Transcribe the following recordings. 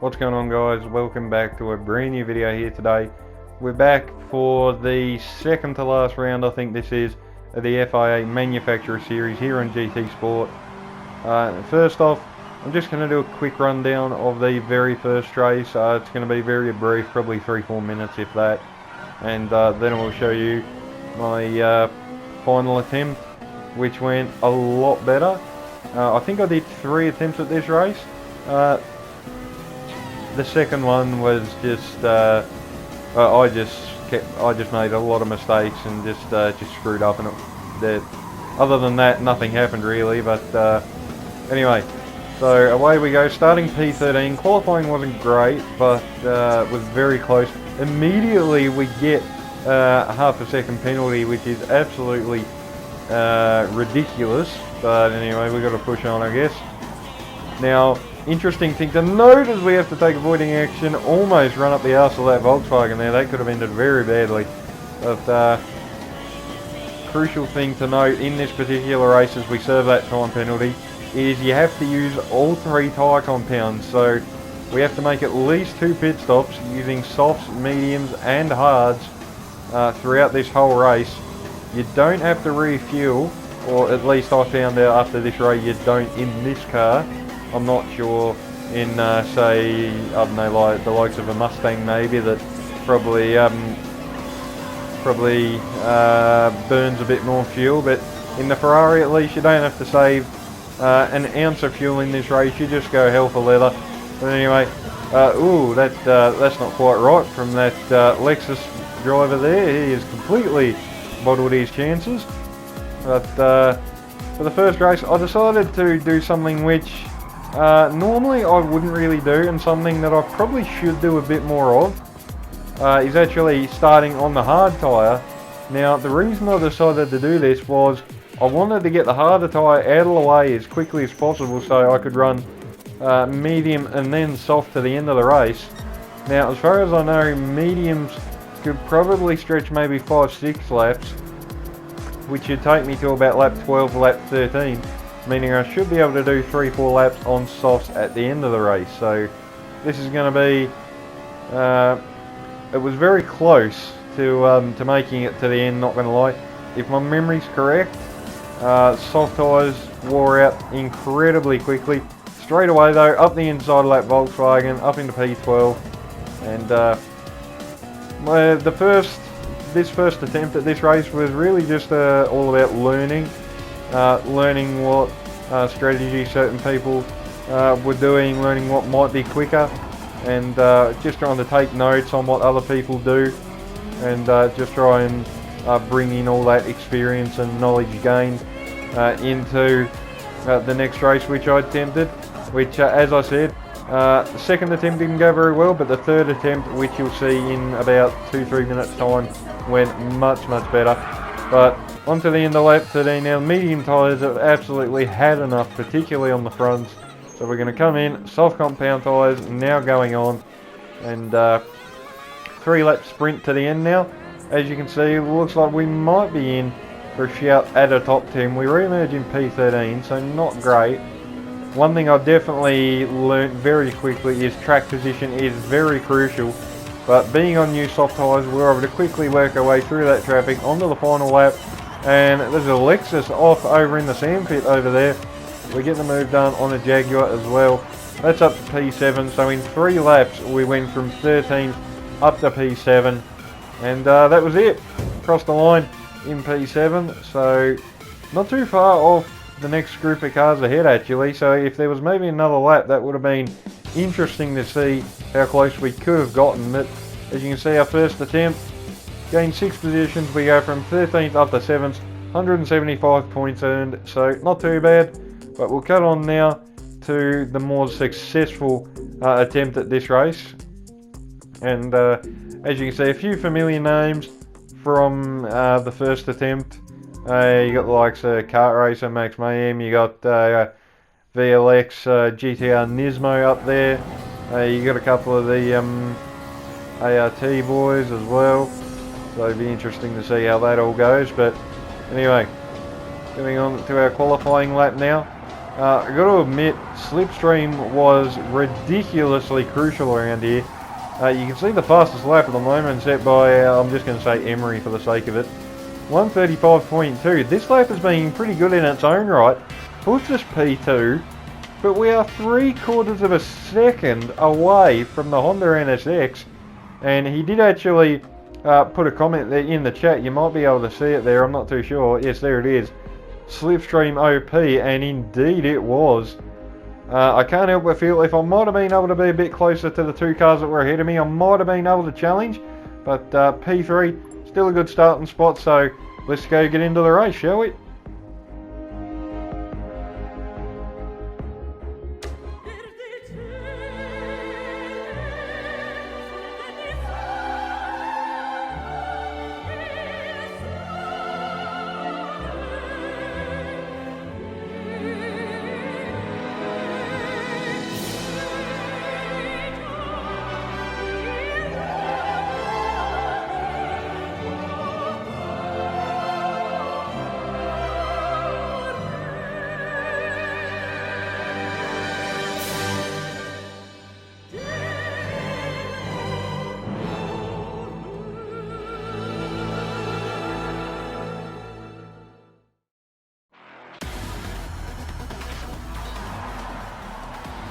What's going on, guys? Welcome back to a brand new video here today. We're back for the second to last round, I think this is, of the FIA Manufacturer Series here on GT Sport. First off, I'm just going to do a quick rundown of the very first race. It's going to be very brief, probably 3-4 minutes if that, and then I will show you my final attempt, which went a lot better. I think I did 3 attempts at this race. The second one was just I just made a lot of mistakes and just screwed up, and other than that nothing happened really. But anyway, so away we go, starting P13. Qualifying wasn't great, but was very close. Immediately we get a ½ second penalty, which is absolutely ridiculous, but anyway, we got to push on, I guess. Now, interesting thing to note is we have to take avoiding action, almost run up the arse of that Volkswagen there. That could have ended very badly. But crucial thing to note in this particular race as we serve that time penalty is you have to use all 3 tyre compounds. So we have to make at least 2 pit stops using softs, mediums and hards throughout this whole race. You don't have to refuel, or at least I found out after this race you don't in this car. I'm not sure in say, I don't know, like the likes of a Mustang maybe, that probably burns a bit more fuel, but in the Ferrari at least you don't have to save an ounce of fuel in this race. You just go hell for leather. But anyway, ooh, that's not quite right from that Lexus driver there. He has completely bottled his chances. But for the first race I decided to do something which normally I wouldn't really do, and something that I probably should do a bit more of, is actually starting on the hard tyre. Now, the reason I decided to do this was I wanted to get the harder tyre out of the way as quickly as possible so I could run medium and then soft to the end of the race. Now, as far as I know, mediums could probably stretch maybe 5-6 laps, which should take me to about lap 12, lap 13. Meaning I should be able to do 3-4 laps on softs at the end of the race. So this is going to be, it was very close to making it to the end, not going to lie. If my memory's correct, soft tyres wore out incredibly quickly. Straight away though, up the inside of that Volkswagen, up into P12, and this first attempt at this race was really just all about learning what strategy certain people were doing, learning what might be quicker, and just trying to take notes on what other people do, and just try and bring in all that experience and knowledge gained into the next race which I attempted, which as I said, the second attempt didn't go very well, but the third attempt, which you'll see in about 2-3 minutes time, went much better. But onto the end of lap 13 now. Medium tyres have absolutely had enough, particularly on the fronts. So we're going to come in, soft compound tyres now going on, and 3-lap sprint to the end now. As you can see, it looks like we might be in for a shout at a top 10. We re-emerge in P13, so not great. One thing I definitely learnt very quickly is track position is very crucial. But being on new soft tyres, we were able to quickly work our way through that traffic onto the final lap. And there's a Lexus off over in the sand pit over there. We're getting the move done on a Jaguar as well. That's up to P7. So in 3 laps, we went from 13th up to P7. And that was it. Crossed the line in P7. So not too far off the next group of cars ahead actually. So if there was maybe another lap, that would have been interesting to see how close we could have gotten. But as you can see, our first attempt gained 6 positions. We go from 13th up to 7th, 175 points earned, so not too bad. But we'll cut on now to the more successful attempt at this race. And as you can see, a few familiar names from the first attempt. You got the likes of Kart Racer, Max Mayhem, you got VLX, GTR Nismo up there. You got a couple of the ART boys as well. So it'll be interesting to see how that all goes. But anyway, going on to our qualifying lap now. I got to admit, slipstream was ridiculously crucial around here. You can see the fastest lap at the moment set by, I'm just going to say Emery for the sake of it, 1:35.2. This lap has been pretty good in its own right, pushed us P2, but we are 3/4 of a second away from the Honda NSX, and he did actually put a comment there in the chat. You might be able to see it there, I'm not too sure. Yes, there it is. Slipstream OP, and indeed it was. I can't help but feel if I might have been able to be a bit closer to the two cars that were ahead of me, I might have been able to challenge, but P3, still a good starting spot, so let's go get into the race, shall we?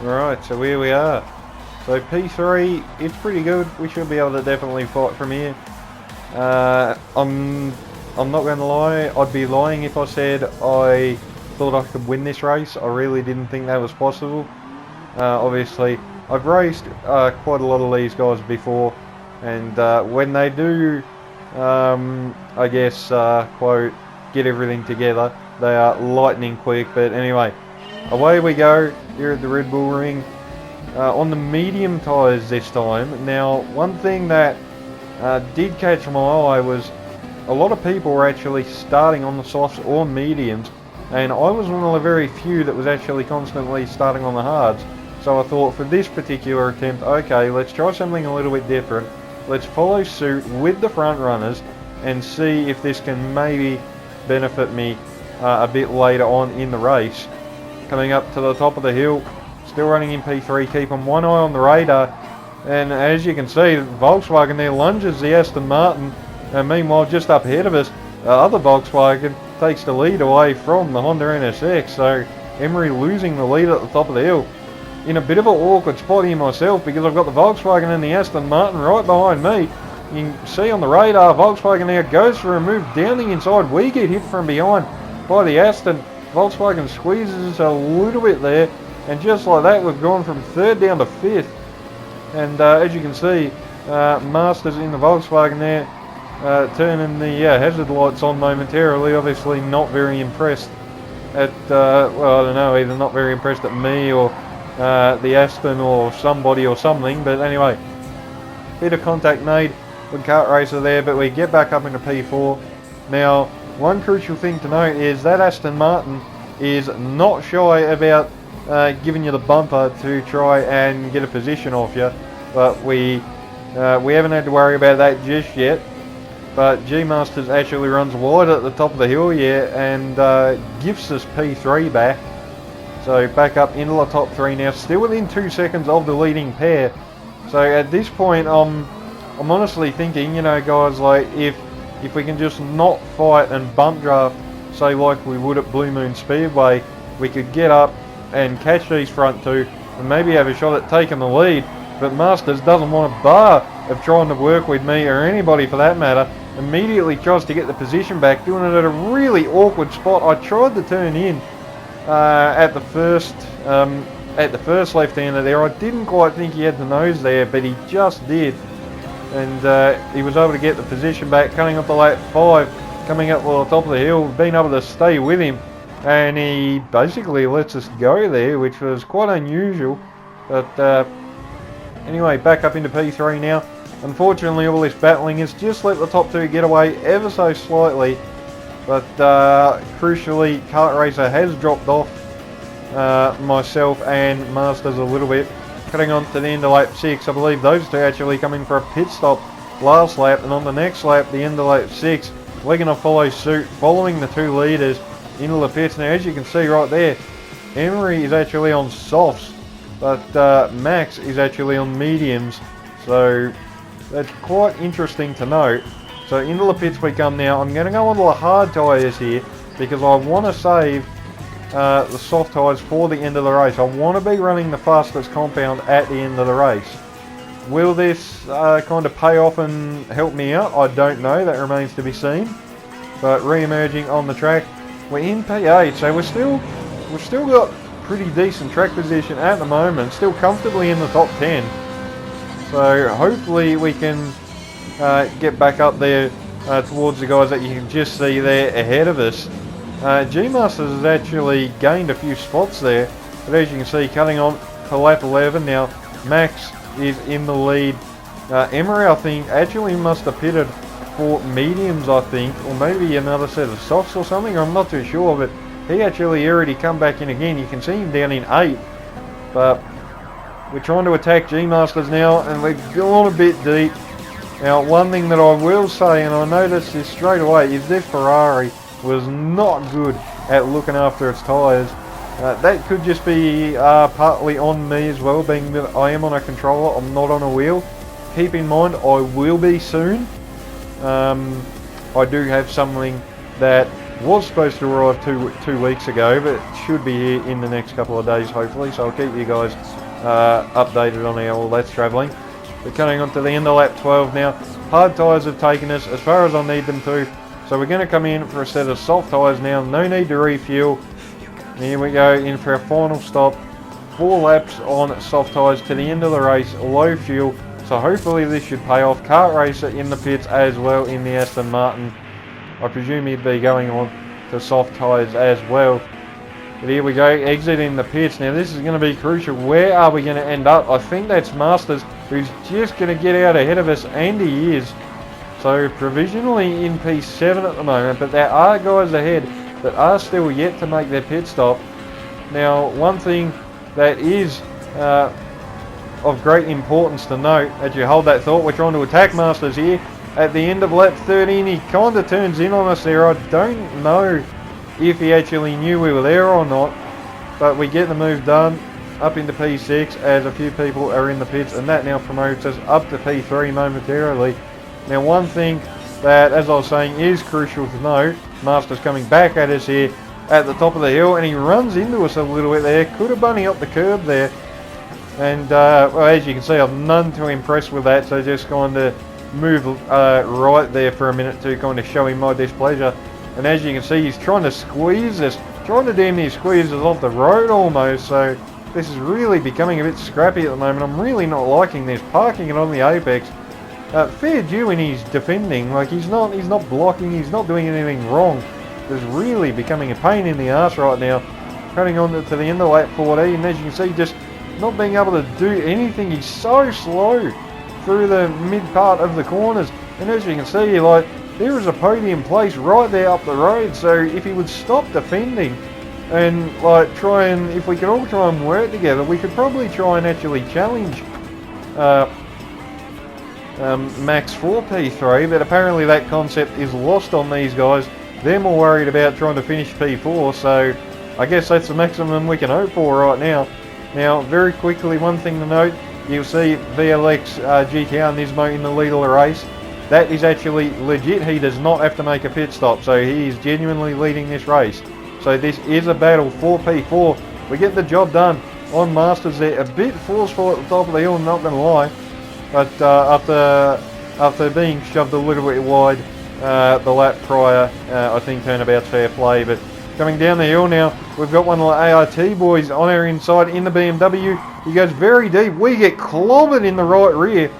Right, so here we are. So P3, it's pretty good. We should be able to definitely fight from here. I'm not going to lie. I'd be lying if I said I thought I could win this race. I really didn't think that was possible. Obviously, I've raced quite a lot of these guys before, and when they do, I guess, quote, get everything together, they are lightning quick. But anyway, away we go here at the Red Bull Ring on the medium tyres this time. Now, one thing that did catch my eye was a lot of people were actually starting on the softs or mediums, and I was one of the very few that was actually constantly starting on the hards. So I thought for this particular attempt, okay, let's try something a little bit different. Let's follow suit with the front runners and see if this can maybe benefit me a bit later on in the race. Coming up to the top of the hill, still running in P3, keeping one eye on the radar, and as you can see, Volkswagen there lunges the Aston Martin, and meanwhile just up ahead of us, the other Volkswagen takes the lead away from the Honda NSX, so Emery losing the lead at the top of the hill. In a bit of an awkward spot here myself, because I've got the Volkswagen and the Aston Martin right behind me. You can see on the radar, Volkswagen now goes for a move down the inside. We get hit from behind by the Aston. Volkswagen squeezes us a little bit there, and just like that we've gone from third down to fifth. And as you can see, Masters in the Volkswagen there, turning the hazard lights on momentarily, obviously not very impressed at, well, I don't know, either not very impressed at me or the Aston or somebody or something. But anyway, bit of contact made with kart racer there, but we get back up into P4. Now, one crucial thing to note is that Aston Martin is not shy about giving you the bumper to try and get a position off you, but we haven't had to worry about that just yet. But G-Masters actually runs wide at the top of the hill here and gifts us P3 back. So back up into the top three now, still within 2 seconds of the leading pair. So at this point, I'm honestly thinking, you know, guys, like if we can just not fight and bump draft, say like we would at Blue Moon Speedway, we could get up and catch these front two and maybe have a shot at taking the lead. But Masters doesn't want a bar of trying to work with me or anybody for that matter. Immediately tries to get the position back, doing it at a really awkward spot. I tried to turn in at the first left-hander there. I didn't quite think he had the nose there, but he just did. And he was able to get the position back, coming up the lap 5, coming up to the top of the hill, being able to stay with him, and he basically lets us go there, which was quite unusual. But anyway, back up into P3 now. Unfortunately, all this battling has just let the top two get away ever so slightly, but crucially, kart racer has dropped off myself and Masters a little bit. Cutting on to the end of lap 6, I believe those two actually coming for a pit stop last lap, and on the next lap, the end of lap 6, we're going to follow suit, following the two leaders into the pits. Now, as you can see right there, Emery is actually on softs, but Max is actually on mediums. So that's quite interesting to note. So into the pits we come now. I'm going to go onto the hard tyres here because I want to save the soft tyres for the end of the race. I want to be running the fastest compound at the end of the race. Will this kind of pay off and help me out? I don't know. That remains to be seen. But re-emerging on the track, we're in P8, so we've still got pretty decent track position at the moment. Still comfortably in the top 10. So hopefully we can get back up there towards the guys that you can just see there ahead of us. G-Masters has actually gained a few spots there, but as you can see, cutting on to lap 11 now. Max is in the lead. Emery, I think, actually must have pitted for mediums, I think, or maybe another set of softs or something. I'm not too sure, but he actually already come back in again. You can see him down in 8, but we're trying to attack G-Masters now, and we've gone a bit deep. Now, one thing that I will say, and I noticed this straight away, is this Ferrari was not good at looking after its tyres. That could just be partly on me as well, being that I am on a controller, I'm not on a wheel. Keep in mind, I will be soon. I do have something that was supposed to arrive two weeks ago, but it should be here in the next couple of days, hopefully. So I'll keep you guys updated on how all that's travelling. We're coming on to the end of lap 12 now. Hard tyres have taken us as far as I need them to. So we're going to come in for a set of soft tyres now. No need to refuel. Here we go in for our final stop. 4 laps on soft tyres to the end of the race. Low fuel. So hopefully this should pay off. Kart racer in the pits as well in the Aston Martin. I presume he'd be going on to soft tyres as well. But here we go, exiting the pits. Now this is going to be crucial. Where are we going to end up? I think that's Masters, who's just going to get out ahead of us, and he is. So provisionally in P7 at the moment, but there are guys ahead that are still yet to make their pit stop. Now one thing that is of great importance to note, as you hold that thought, we're trying to attack Masters here. At the end of lap 13, he kind of turns in on us there. I don't know if he actually knew we were there or not, but we get the move done up into P6 as a few people are in the pits, and that now promotes us up to P3 momentarily. Now one thing that, as I was saying, is crucial to note, Masters coming back at us here at the top of the hill, and he runs into us a little bit there. Could have bunny up the curb there, and well, as you can see, I'm none too impressed with that, so just kind of move right there for a minute to kind of show him my displeasure. And as you can see, he's trying to squeeze us, trying to damn near squeeze us off the road almost, so this is really becoming a bit scrappy at the moment. I'm really not liking this, parking it on the apex. Fair due in his defending, like he's not blocking, he's not doing anything wrong. It's really becoming a pain in the arse right now. Cutting on to the end of lap 14, and as you can see, just not being able to do anything. He's so slow through the mid part of the corners, and as you can see, like, there is a podium place right there up the road, so if he would stop defending and like try and, if we could all try and work together, we could probably try and actually challenge Max for P3, but apparently that concept is lost on these guys. They're more worried about trying to finish P4, so I guess that's the maximum we can hope for right now. Now, very quickly, one thing to note, you'll see VLX GTR Nismo in the lead of the race. That is actually legit. He does not have to make a pit stop, so he is genuinely leading this race. So this is a battle for P4. We get the job done on Masters there. A bit forceful at the top of the hill, I'm not going to lie. But after being shoved a little bit wide the lap prior, I think turnabout's fair play. But coming down the hill now, we've got one of the ART boys on our inside in the BMW. He goes very deep. We get clobbered in the right rear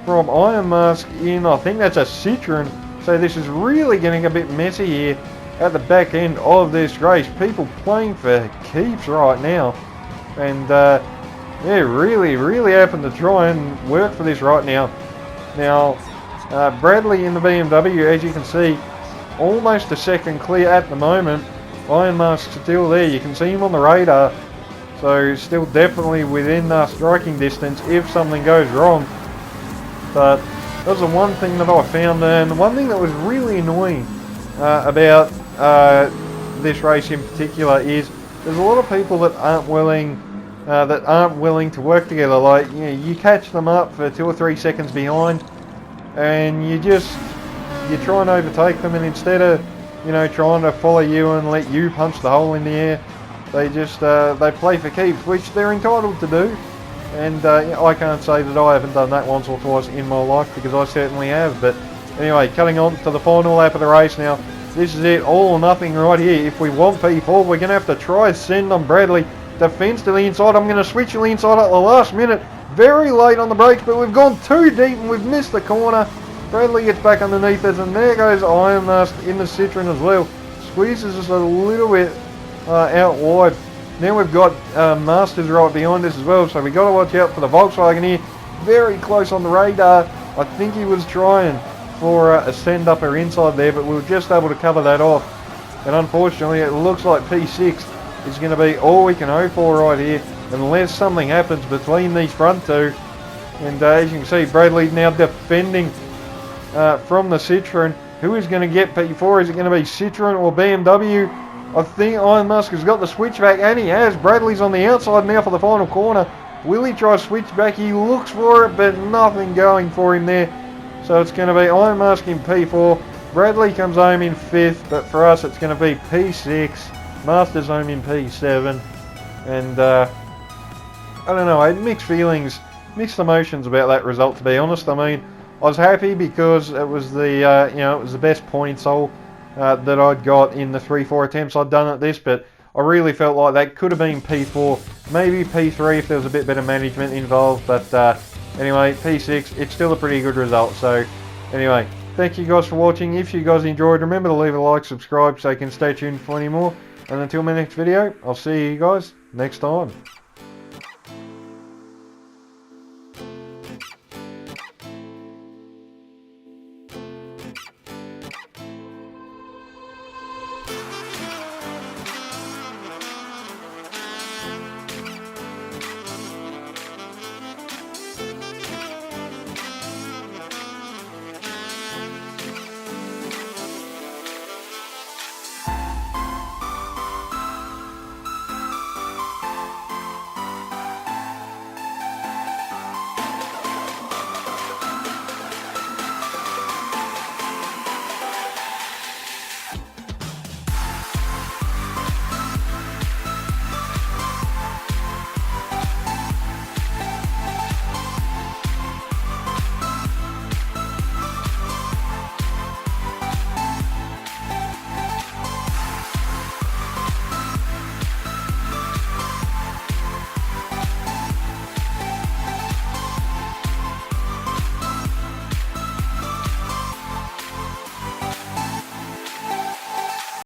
from Iron Mask in, I think that's a Citroen. So this is really getting a bit messy here at the back end of this race. People playing for keeps right now. And yeah, really happened to try and work for this right now. Now, Bradley in the BMW, as you can see, almost a second clear at the moment. Iron Mask's still there. You can see him on the radar. So still definitely within striking distance if something goes wrong. But that was the one thing that I found, and the one thing that was really annoying about this race in particular is there's a lot of people that aren't willing to work together. Like, you know, you catch them up for 2 or 3 seconds behind, and you try and overtake them, and instead of, you know, trying to follow you and let you punch the hole in the air, they just they play for keeps, which they're entitled to do. And I can't say that I haven't done that once or twice in my life, because I certainly have. But anyway, cutting on to the final lap of the race now. This is it, all or nothing right here. If we want P4, we're going to have to try send on Bradley. Defense to the inside. I'm going to switch to the inside at the last minute. Very late on the brakes, but we've gone too deep and we've missed the corner. Bradley gets back underneath us, and there goes Iron Mask in the Citroen as well. Squeezes us a little bit out wide. Now we've got Masters right behind us as well, so we've got to watch out for the Volkswagen here. Very close on the radar. I think he was trying for a send up or inside there, but we were just able to cover that off. And unfortunately, it looks like P6 is going to be all we can hope for right here, unless something happens between these front two. And as you can see, Bradley now defending from the Citroen. Who is going to get P4? Is it going to be Citroen or BMW? I think Iron Mask has got the switchback, and he has. Bradley's on the outside now for the final corner. Will he try switchback? He looks for it, but nothing going for him there. So it's going to be Iron Mask in P4. Bradley comes home in 5th, but for us it's going to be P6. Masters home in P7. And I don't know, I had mixed feelings, mixed emotions about that result, to be honest. I mean, I was happy because it was the it was the best points all that I'd got in the 3-4 attempts I'd done at this, but I really felt like that could have been P4, maybe P3 if there was a bit better management involved. But anyway, P6, it's still a pretty good result. So anyway, thank you guys for watching. If you guys enjoyed, remember to leave a like, subscribe so you can stay tuned for any more. And until my next video, I'll see you guys next time.